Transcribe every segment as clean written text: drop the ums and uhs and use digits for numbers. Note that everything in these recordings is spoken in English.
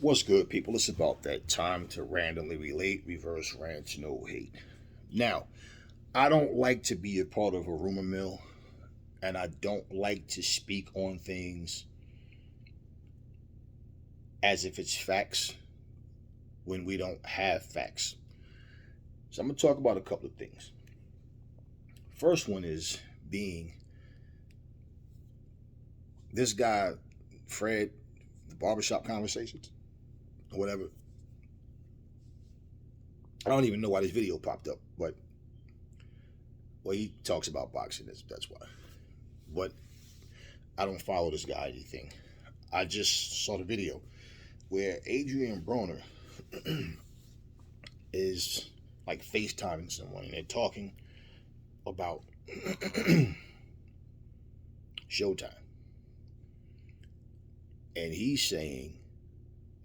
What's good, people? It's about that time to randomly relate, reverse rant, no hate. Now, I don't like to be a part of a rumor mill, and I don't like to speak on things as if it's facts when we don't have facts. So, I'm going to talk about a couple of things. First one is being this guy, Fred, the barbershop conversations, or whatever. I don't even know why this video popped up, but well, he talks about boxing. That's why. But I don't follow this guy or anything. I just saw the video where Adrian Broner is like FaceTiming someone and they're talking about Showtime. And he's saying,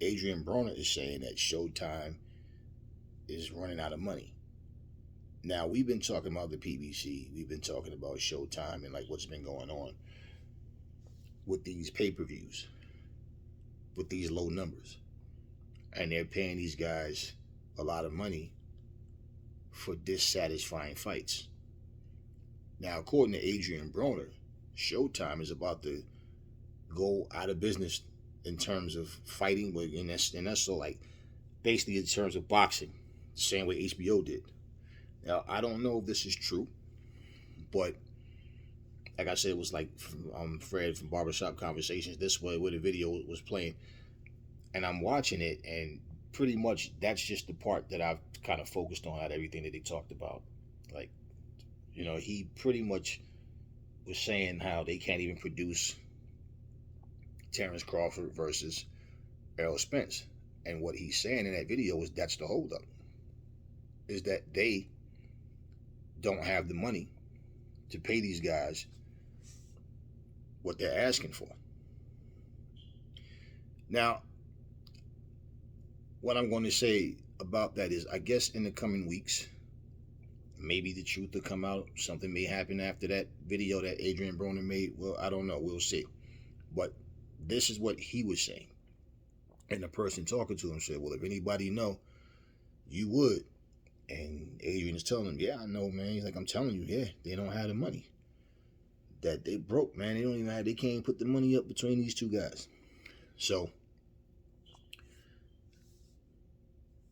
Adrian Broner is saying that Showtime is running out of money. Now, we've been talking about the PBC, we've been talking about Showtime and like what's been going on with these pay per views, with these low numbers. And they're paying these guys a lot of money for dissatisfying fights. Now, according to Adrian Broner, Showtime is about to go out of business in terms of fighting, and that's so like basically in terms of boxing, the same way HBO did. Now, I don't know if this is true, but like I said, it was like Fred from Barbershop Conversations. This way, where the video was playing, and I'm watching it, and pretty much that's just the part that I've kind of focused on out of everything that they talked about. Like, he pretty much was saying how they can't even produce Terrence Crawford versus Errol Spence. And what he's saying in that video is that's the holdup, is that they don't have the money to pay these guys what they're asking for. Now, what I'm going to say about that is I guess in the coming weeks, maybe the truth will come out. Something may happen after that video that Adrian Broner made. Well, I don't know. We'll see. But this is what he was saying. And the person talking to him said, well, if anybody know, you would. And Adrian is telling him, yeah, I know, man. He's like, I'm telling you, yeah, they don't have the money. That they broke, man. They can't put the money up between these two guys. So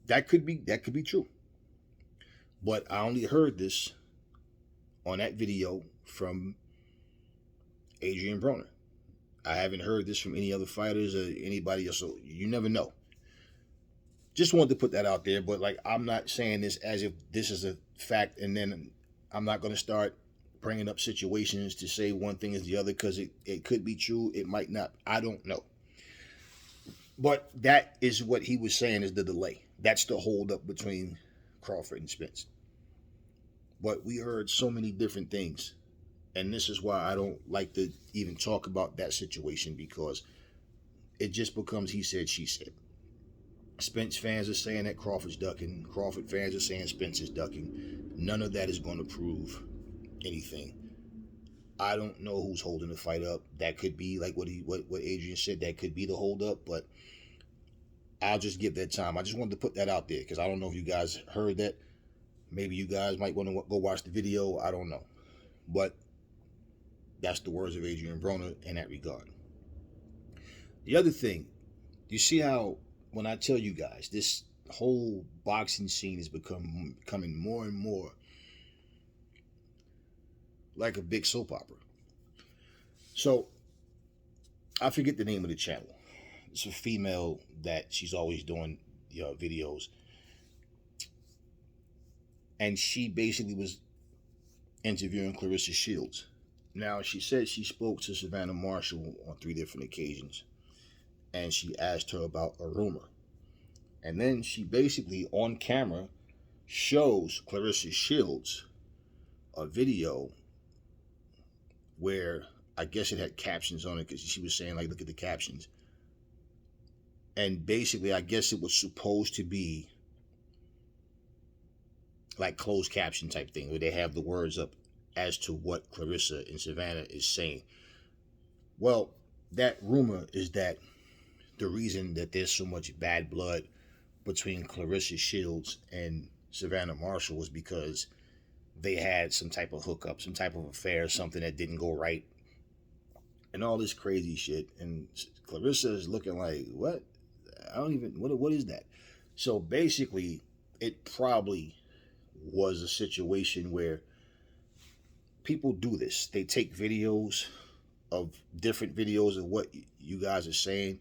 that could be true. But I only heard this on that video from Adrian Broner. I haven't heard this from any other fighters or anybody else, so you never know. Just wanted to put that out there, but like I'm not saying this as if this is a fact, and then I'm not going to start bringing up situations to say one thing is the other because it could be true, it might not. I don't know. But that is what he was saying is the delay. That's the holdup between Crawford and Spence. But we heard so many different things. And this is why I don't like to even talk about that situation because it just becomes he said, she said. Spence fans are saying that Crawford's ducking. Crawford fans are saying Spence is ducking. None of that is going to prove anything. I don't know who's holding the fight up. That could be like what Adrian said. That could be the hold up, but I'll just give that time. I just wanted to put that out there because I don't know if you guys heard that. Maybe you guys might want to go watch the video. I don't know. But that's the words of Adrian Broner in that regard. The other thing, you see how when I tell you guys, this whole boxing scene is becoming more and more like a big soap opera. So, I forget the name of the channel. It's a female that she's always doing videos. And she basically was interviewing Claressa Shields. Now, she said she spoke to Savannah Marshall on 3 different occasions. And she asked her about a rumor. And then she basically, on camera, shows Claressa Shields a video where I guess it had captions on it because she was saying, like, look at the captions. And basically, I guess it was supposed to be like closed caption type thing where they have the words up as to what Claressa and Savannah is saying. Well, that rumor is that the reason that there's so much bad blood between Claressa Shields and Savannah Marshall was because they had some type of hookup, some type of affair, something that didn't go right, and all this crazy shit. And Claressa is looking like, what? I don't even, what is that? So basically, it probably was a situation where people do this. They take videos of different videos of what you guys are saying,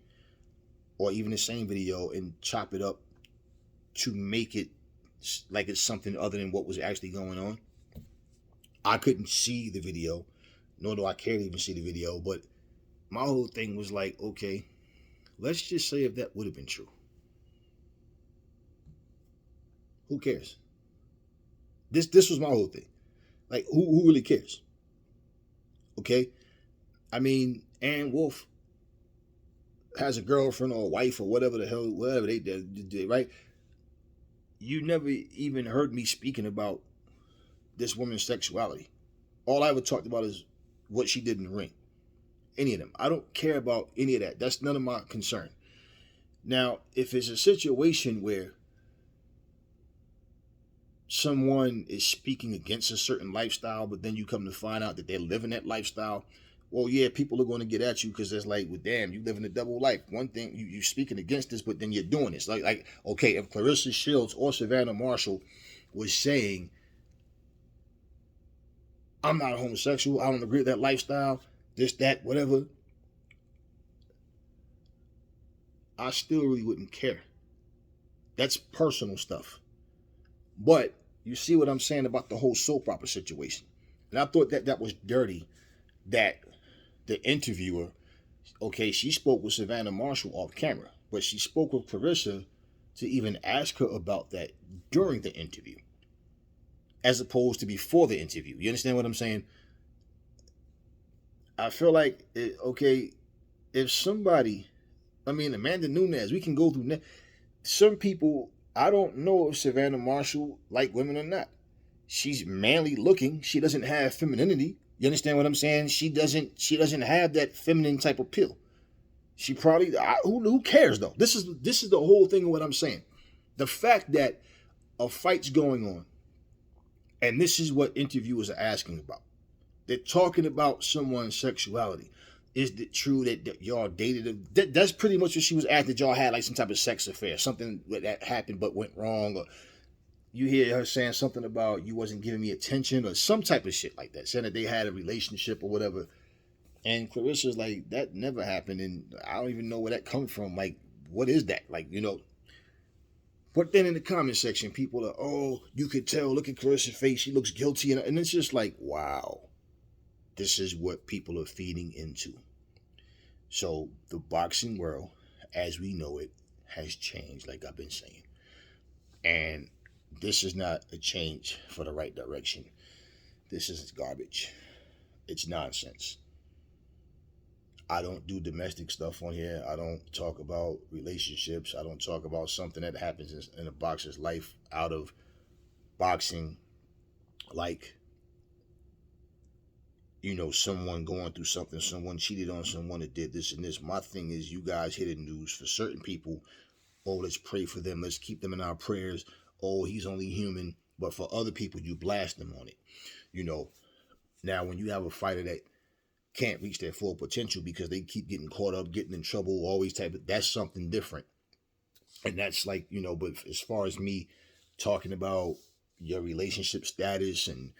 or even the same video, and chop it up to make it like it's something other than what was actually going on. I couldn't see the video, nor do I care to even see the video, but my whole thing was like, okay, let's just say if that would have been true. Who cares? This was my whole thing. Like, who really cares? Okay? I mean, Ann Wolf has a girlfriend or a wife or whatever the hell, whatever they did, right? You never even heard me speaking about this woman's sexuality. All I ever talked about is what she did in the ring. Any of them. I don't care about any of that. That's none of my concern. Now, if it's a situation where someone is speaking against a certain lifestyle, but then you come to find out that they're living that lifestyle, well, yeah, people are going to get at you because it's like, well, damn, you living a double life. One thing, you speaking against this, but then you're doing this. Like, okay, if Claressa Shields or Savannah Marshall was saying, I'm not a homosexual, I don't agree with that lifestyle, this, that, whatever, I still really wouldn't care. That's personal stuff. But you see what I'm saying about the whole soap opera situation. And I thought that was dirty that the interviewer, okay, she spoke with Savannah Marshall off camera, but she spoke with Claressa to even ask her about that during the interview, as opposed to before the interview. You understand what I'm saying? I feel like, okay, if somebody, I mean, Amanda Nunes, we can go through some people. I don't know if Savannah Marshall like women or not. She's manly looking. She doesn't have femininity. You understand what I'm saying? She doesn't have that feminine type of appeal. She probably, who cares though? This is the whole thing of what I'm saying. The fact that a fight's going on, and this is what interviewers are asking about. They're talking about someone's sexuality. Is it true that y'all dated? That's pretty much what she was asking. That y'all had like some type of sex affair, something that happened but went wrong, or you hear her saying something about you wasn't giving me attention, or some type of shit like that, saying that they had a relationship or whatever. And Clarissa's like, that never happened, and I don't even know where that comes from. Like, what is that? Like, But then in the comment section, people are, oh, you could tell, look at Clarissa's face, she looks guilty, and it's just like, wow. This is what people are feeding into. So the boxing world, as we know it, has changed, like I've been saying. And this is not a change for the right direction. This is garbage. It's nonsense. I don't do domestic stuff on here. I don't talk about relationships. I don't talk about something that happens in a boxer's life out of boxing, like someone going through something, someone cheated on someone that did this and this. My thing is, you guys hear the news for certain people. Oh, let's pray for them. Let's keep them in our prayers. Oh, he's only human. But for other people, you blast them on it. Now when you have a fighter that can't reach their full potential because they keep getting caught up, getting in trouble, always that's something different. And that's like, but as far as me talking about your relationship status and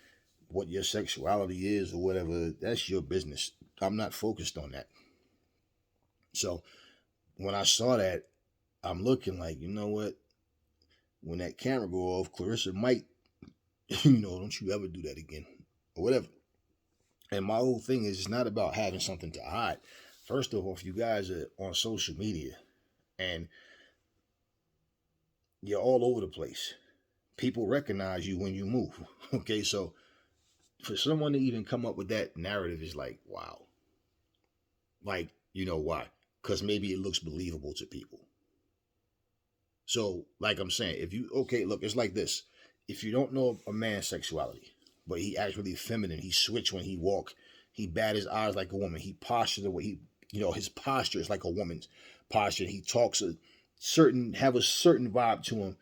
what your sexuality is or whatever, that's your business. I'm not focused on that. So when I saw that, I'm looking like, you know what? When that camera go off, Claressa might, don't you ever do that again or whatever. And my whole thing is, it's not about having something to hide. First of all, if you guys are on social media and you're all over the place, people recognize you when you move. Okay, so for someone to even come up with that narrative is like, wow. Like, why? Because maybe it looks believable to people. So, like I'm saying, look, it's like this. If you don't know a man's sexuality, but he actually feminine, he switch when he walk, he bat his eyes like a woman, he postures the way his posture is like a woman's, posture. He talks have a certain vibe to him,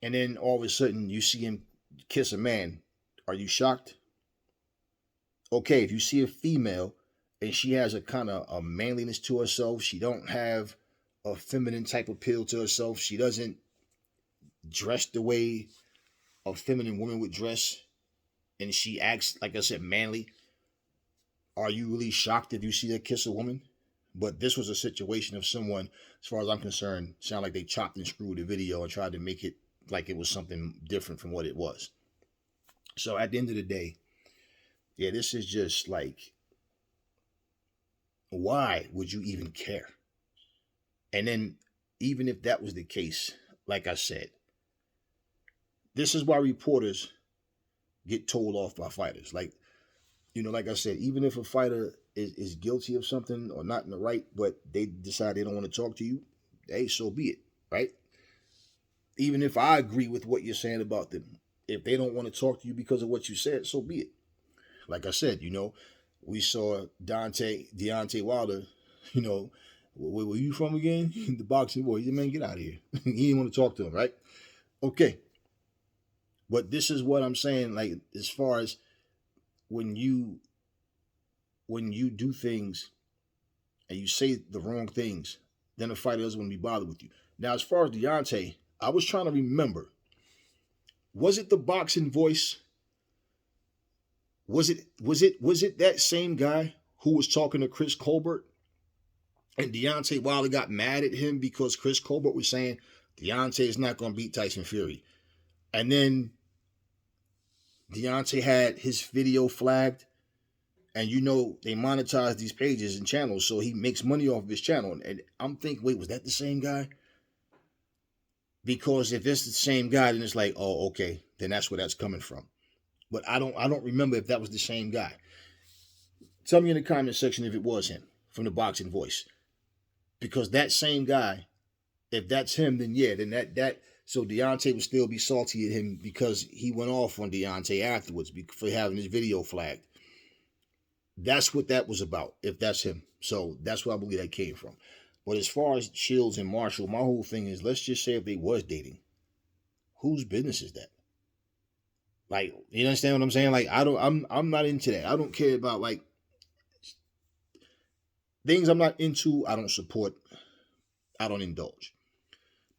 and then all of a sudden you see him kiss a man. Are you shocked? Okay, if you see a female and she has a kind of a manliness to herself, she don't have a feminine type appeal to herself. She doesn't dress the way a feminine woman would dress, and she acts, like I said, manly. Are you really shocked if you see her kiss a woman? But this was a situation of someone, as far as I'm concerned, sound like they chopped and screwed the video and tried to make it like it was something different from what it was. So at the end of the day, yeah, this is just like, why would you even care? And then, even if that was the case, like I said, this is why reporters get told off by fighters. Like, like I said, even if a fighter is guilty of something or not in the right, but they decide they don't want to talk to you, hey, so be it, right? Even if I agree with what you're saying about them, if they don't want to talk to you because of what you said, so be it. Like I said, we saw Deontay Wilder, where were you from again? The boxing boy. He said, man, get out of here. He didn't want to talk to him, right? Okay. But this is what I'm saying, like, as far as when you do things and you say the wrong things, then the fighter doesn't want to be bothered with you. Now, as far as Deontay, I was trying to remember, was it the boxing voice? Was it that same guy who was talking to Chris Colbert? And Deontay Wilder got mad at him because Chris Colbert was saying Deontay is not going to beat Tyson Fury. And then Deontay had his video flagged. And they monetize these pages and channels, so he makes money off of his channel. And I'm thinking, wait, was that the same guy? Because if it's the same guy, then it's like, oh, okay, then that's where that's coming from. But I don't remember if that was the same guy. Tell me in the comment section if it was him from the boxing voice. Because that same guy, if that's him, then yeah, then that so Deontay would still be salty at him because he went off on Deontay afterwards for having his video flagged. That's what that was about, if that's him. So that's where I believe that came from. But as far as Shields and Marshall, my whole thing is, let's just say if they was dating, whose business is that? Like, you understand what I'm saying? Like, I'm not into that. I don't care about, like, things I'm not into, I don't support, I don't indulge.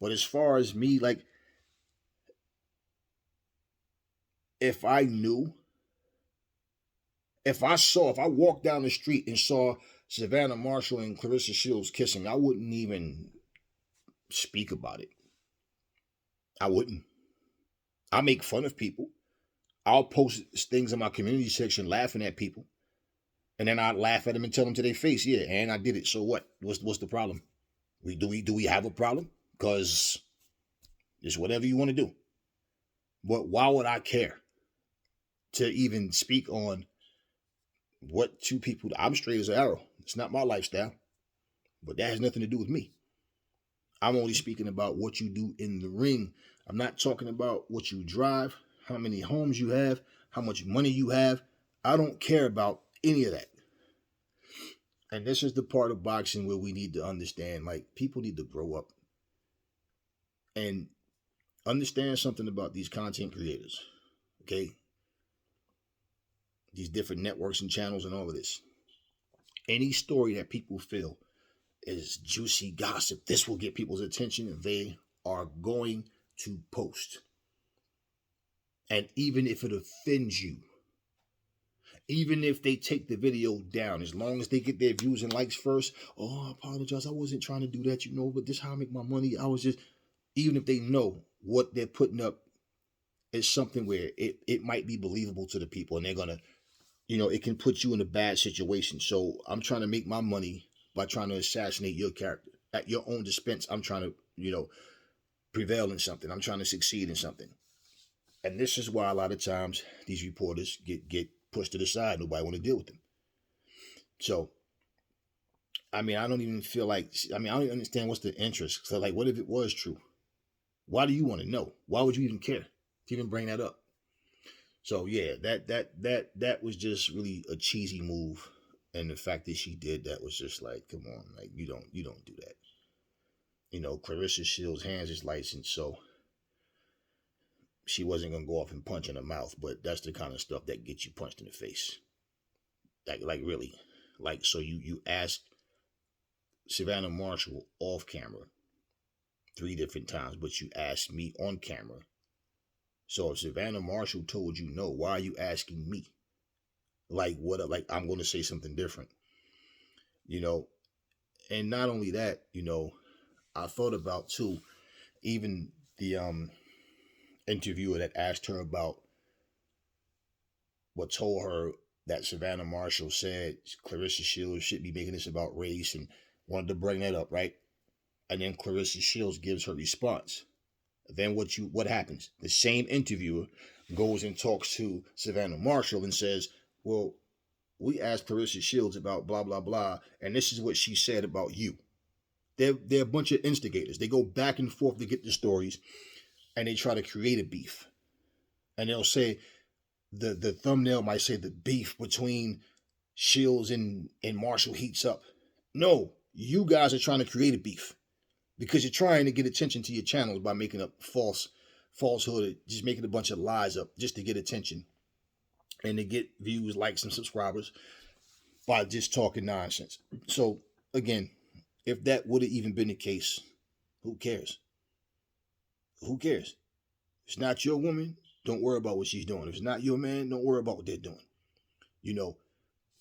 But as far as me, like, if I walked down the street and saw Savannah Marshall and Claressa Shields kissing, I wouldn't even speak about it. I wouldn't. I make fun of people. I'll post things in my community section laughing at people. And then I'd laugh at them and tell them to their face, yeah, and I did it. So what? What's the problem? Do we have a problem? Because it's whatever you want to do. But why would I care to even speak on what two people? I'm straight as an arrow. It's not my lifestyle, but that has nothing to do with me. I'm only speaking about what you do in the ring. I'm not talking about what you drive, how many homes you have, how much money you have. I don't care about any of that. And this is the part of boxing where we need to understand, like, people need to grow up and understand something about these content creators, okay? These different networks and channels and all of this. Any story that people feel is juicy gossip, this will get people's attention, and they are going to post. And even if it offends you, even if they take the video down, as long as they get their views and likes first, oh, I apologize, I wasn't trying to do that, but this is how I make my money. I was just, even if they know what they're putting up is something where it might be believable to the people, and they're going to, it can put you in a bad situation. So I'm trying to make my money by trying to assassinate your character. At your own expense, I'm trying to, prevail in something. I'm trying to succeed in something. And this is why a lot of times these reporters get pushed to the side. Nobody want to deal with them. So, I don't even feel like, I don't even understand what's the interest. So, like, what if it was true? Why do you want to know? Why would you even care to even bring that up? So, yeah, that was just really a cheesy move. And the fact that she did that was just like, come on, like, you don't do that. Claressa Shields' hands is licensed, so she wasn't gonna go off and punch in her mouth. But that's the kind of stuff that gets you punched in the face. Like really, so you asked Savannah Marshall off camera 3 different times, but you asked me on camera. So if Savannah Marshall told you no, why are you asking me? Like what? Like I'm going to say something different, you know. And not only that, I thought about too, even the interviewer that asked her about what told her that Savannah Marshall said Claressa Shields should be making this about race and wanted to bring that up, right? And then Claressa Shields gives her response. Then what happens? The same interviewer goes and talks to Savannah Marshall and says, well, we asked Claressa Shields about blah, blah, blah, and this is what she said about you. They're a bunch of instigators. They go back and forth to get the stories, and they try to create a beef. And they'll say, the thumbnail might say the beef between Shields and Marshall heats up. No, you guys are trying to create a beef because you're trying to get attention to your channels by making up falsehood, just making a bunch of lies up just to get attention and to get views, likes, and subscribers by just talking nonsense. So again, if that would have even been the case, who cares? Who cares? It's not your woman. Don't worry about what she's doing. If it's not your man, don't worry about what they're doing.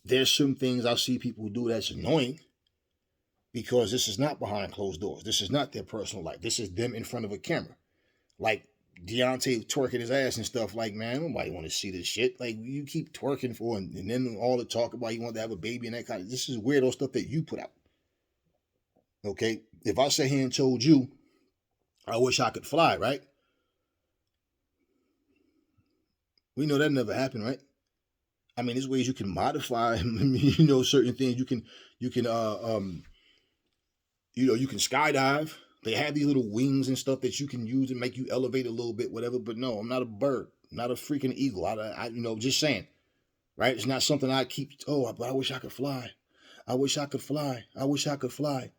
There's some things I see people do that's annoying because this is not behind closed doors. This is not their personal life. This is them in front of a camera. Like Deontay twerking his ass and stuff. Like, man, nobody want to see this shit. Like, you keep twerking for, and then all the talk about you want to have a baby and that kind of, this is weirdo stuff that you put out. Okay? If I sat here and told you, I wish I could fly, right? We know that never happened, right? I mean, there's ways you can modify, certain things. You can skydive. They have these little wings and stuff that you can use and make you elevate a little bit, whatever. But no, I'm not a bird, I'm not a freaking eagle. I just saying, right? It's not something I keep. Oh, but I wish I could fly. I wish I could fly. I wish I could fly.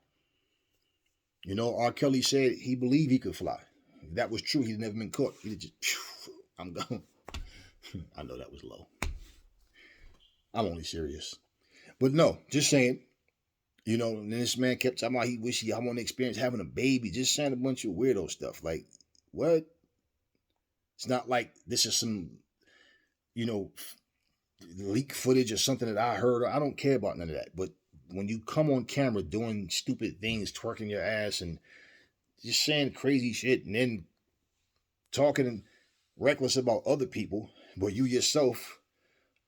R. Kelly said he believed he could fly. If that was true, he'd never been caught. He'd just, I'm gone. I know that was low. I'm only serious. But no, just saying, and this man kept talking about I want to experience having a baby, just saying a bunch of weirdo stuff. Like, what? It's not like this is some, leak footage or something that I heard. I don't care about none of that. But when you come on camera doing stupid things, twerking your ass and just saying crazy shit and then talking reckless about other people, but you yourself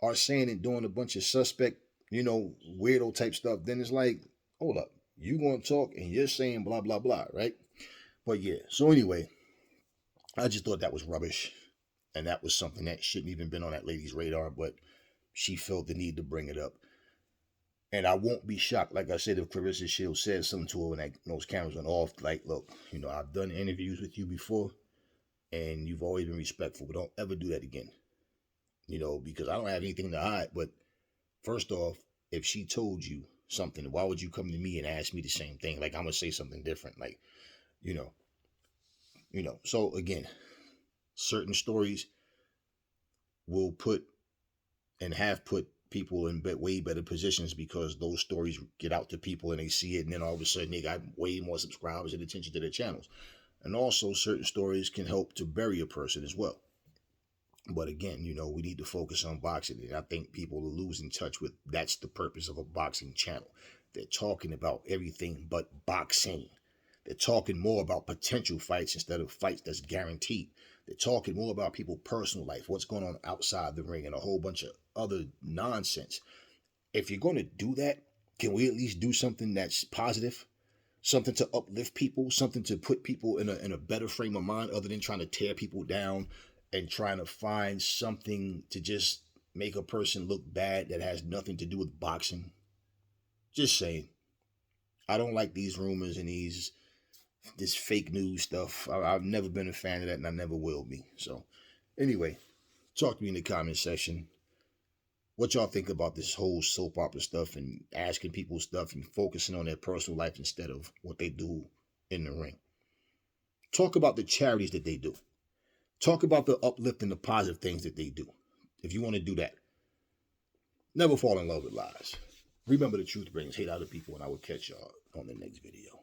are saying and doing a bunch of suspect, weirdo type stuff, then it's like, hold up, you going to talk and you're saying blah, blah, blah, right? But yeah, so anyway, I just thought that was rubbish. And that was something that shouldn't even been on that lady's radar, but she felt the need to bring it up. And I won't be shocked, like I said, if Claressa Shields said something to her when those cameras went off, like, look, I've done interviews with you before, and you've always been respectful, but don't ever do that again. Because I don't have anything to hide. But first off, if she told you something, why would you come to me and ask me the same thing? Like, I'm going to say something different. Like, so again, certain stories will put and have put people in way better positions because those stories get out to people and they see it. And then all of a sudden they got way more subscribers and attention to their channels. And also certain stories can help to bury a person as well. But again, we need to focus on boxing. And I think people are losing touch with that's the purpose of a boxing channel. They're talking about everything but boxing. They're talking more about potential fights instead of fights that's guaranteed. They're talking more about people's personal life, what's going on outside the ring, and a whole bunch of other nonsense. If you're going to do that, can we at least do something that's positive? Something to uplift people, something to put people in a better frame of mind other than trying to tear people down and trying to find something to just make a person look bad that has nothing to do with boxing. Just saying. I don't like these rumors and this fake news stuff. I've never been a fan of that and I never will be. So anyway, talk to me in the comment section. What y'all think about this whole soap opera stuff and asking people stuff and focusing on their personal life instead of what they do in the ring. Talk about the charities that they do. Talk about the uplifting, the positive things that they do. If you want to do that. Never fall in love with lies. Remember, the truth brings hate out of people, and I will catch y'all on the next video.